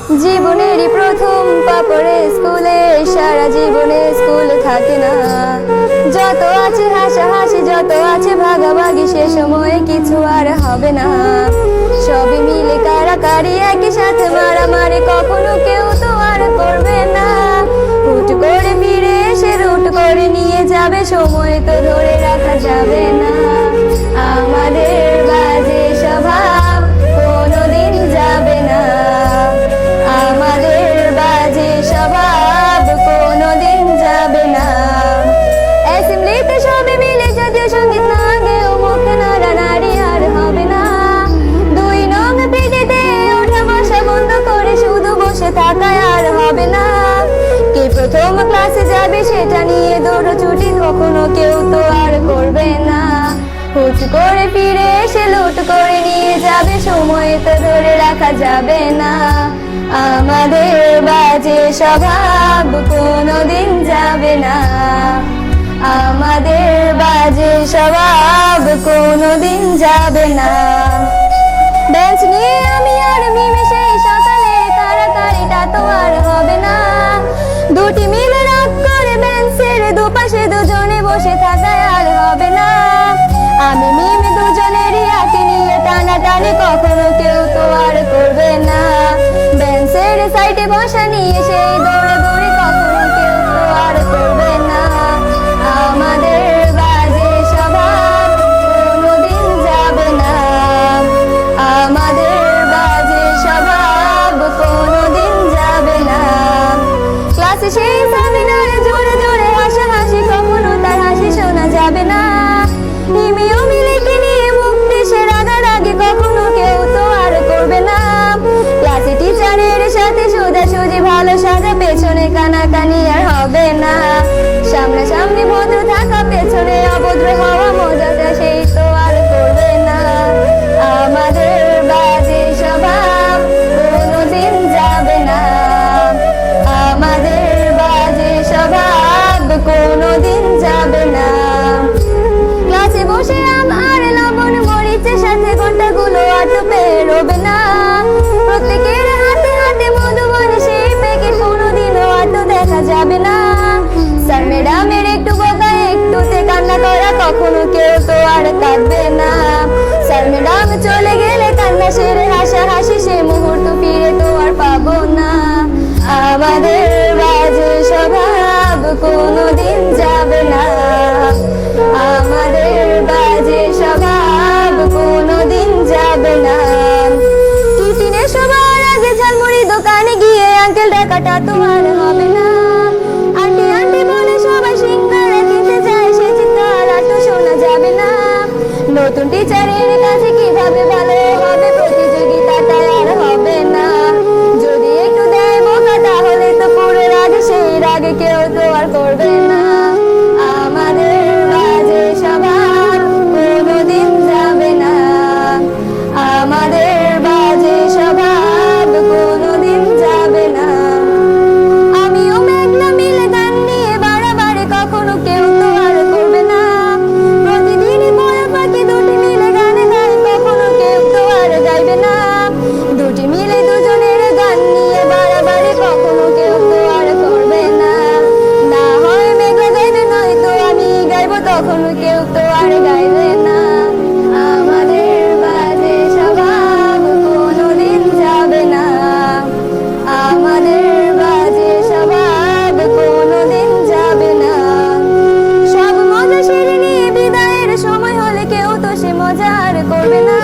জীবনেরই প্রথম পা পড়ে স্কুলে, সারা জীবনে স্কুল থাকে না। যত আছে হাসাহাসি, যত আছে ভাগাভাগি, সে সময়ে কিছু আর হবে না। সবই মিলে কারাকারি, একই সাথে মারামারি, কখনো কেউ তো আর করবে না। হুট করে ফিরে এসে রুট করে নিয়ে যাবে, সময় তো ধরে রাখা যাবে না। আমাদের বাজে স্বভাব কোনোদিন যাবে না, আমাদের বাজে স্বভাব কোনোদিন যাবে না। অ্যাসেম্বলিতে সবে মিলে জাতীয় সঙ্গীত না গেয়েও মুখে নাড়ানাড়ি আর হবে না। 2 নং পিটিতে ওঠা বসা বন্ধ করে শুধু বসে থাকায় আর হবে না। কে প্রথম ক্লাসে যাবে সেটা নিয়ে দৌড়ছুটি কখনো কেউ তো আর করবে না। হুট করে ফিরে এসে লুট করে নিয়ে যাবে, সময় তো ধরে রাখা যাবে না। আমাদের বাজে স্বভাব কোনোদিন যাবে না, আমাদের বাজে স্বভাব কোনোদিন যাবে না। বেঞ্চ নিয়ে আমি আর মিমি সেই সকালে, কারাকারিটা তো আর হবে না। দুটি মিলে রাগ করে বেঞ্চের দুপাশে দুজনে বসে থাকায় আর হবে না। আমি মিমি দুজনেরই হাতে নিয়ে টানাটানি কখনো কেউ তো আর করবে না। বেঞ্চের সাইডে বসা নিয়ে সেই দৌড়াদৌড়ি কখনো কেউ তো আর করবে না। আমাদের বাজে স্বভাব কোনোদিন যাবে না, আমাদের বাজে স্বভাব কোনোদিন যাবে না। ক্লাসে সেই সেমিনারে জোরে জোরে হাসাহাসি, কখনো তার হাসি শোনা যাবে না। মিমিও মিলিকে নিয়ে মুখ দেশে রাগারাগি কখনো কেউ তো আর করবে না। ক্লাসে টিচারের সাথে সোজাসুজি ভালো সাজা, পেছনে কানাকানি আর হবে না। সামনাসামনি ভদ্র থাকা, পেছনে অভদ্র হওয়া, মজাটা সেই তো আর করবে না। আমাদের বাজে স্বভাব কোনোদিন যাবে না, আমাদের বাজে স্বভাব কোনোদিন যাবে না। ক্লাসে বসে আম আর লবণ মরিচের সাথে ঘন্টাগুলো আটো পেরোবে না। প্রত্যেকের হাতে হাতে মধুবন সেই প্যাকেট কোনোদিনও আটো দেখা যাবে না। স্যার ম্যাডামের একটু বকা, একটুতে কান্না করা, কখনো কেউ তো আর কাঁদবে না। স্যার ম্যাডাম চলে গেলে কান্না সেরে হাসাহাসি, সে মুহূর্ত ফিরে তো আর পাবো না। আমাদের বাজে স্বভাব কোনোদিন যাবে না, আমাদের বাজে স্বভাব কোনোদিন যাবে না। টিফিনে সবার আগে ঝালমুড়ি দোকানে গিয়ে আঙ্কেল ডাকাটা তো আর হবে না। আন্টি আন্টি বলে সবাই সিঙ্গারা খেতে যায়, সে চিৎকার আর তো শোনা যাবে না। নতুন টিচারের কাছে কিভাবে ভালো হবে, প্রতিযোগিতাটা আর হবে না। যদি একটু দেয় মৌকা তাহলে তো পুরো রাগ, সেই রাগে কেউ তো আর করবে না। আমাদের বাজে স্বভাব কোনোদিন যাবে না, আমাদের বাজে স্বভাব কোনোদিন যাবে না। আমিও মেঘলা মিলে গান নিয়ে বাড়াবাড়ি, কখনো কেউ তো আর করবে না। প্রতিদিনই পড়া পাখি দুটি মিলে গান গায়, কখনো কেউ তো আর গাইবে না। দুটি মিলে দুজনের গান নিয়ে বাড়াবাড়ি, কখনো কেউ তো আর করবে না। না হয় মেঘলা গাইবে, নয়তো আমি গাইবো, তখনো কেউ তো আর গাইবে না। আমাদের বাজে স্বভাব কোনোদিন যাবে না, আমাদের বাজে স্বভাব কোনোদিন যাবে না। সব মজা সেরে নিয়ে বিদায়ের সময় হলে কেউ তো সে মজা আর করবে না।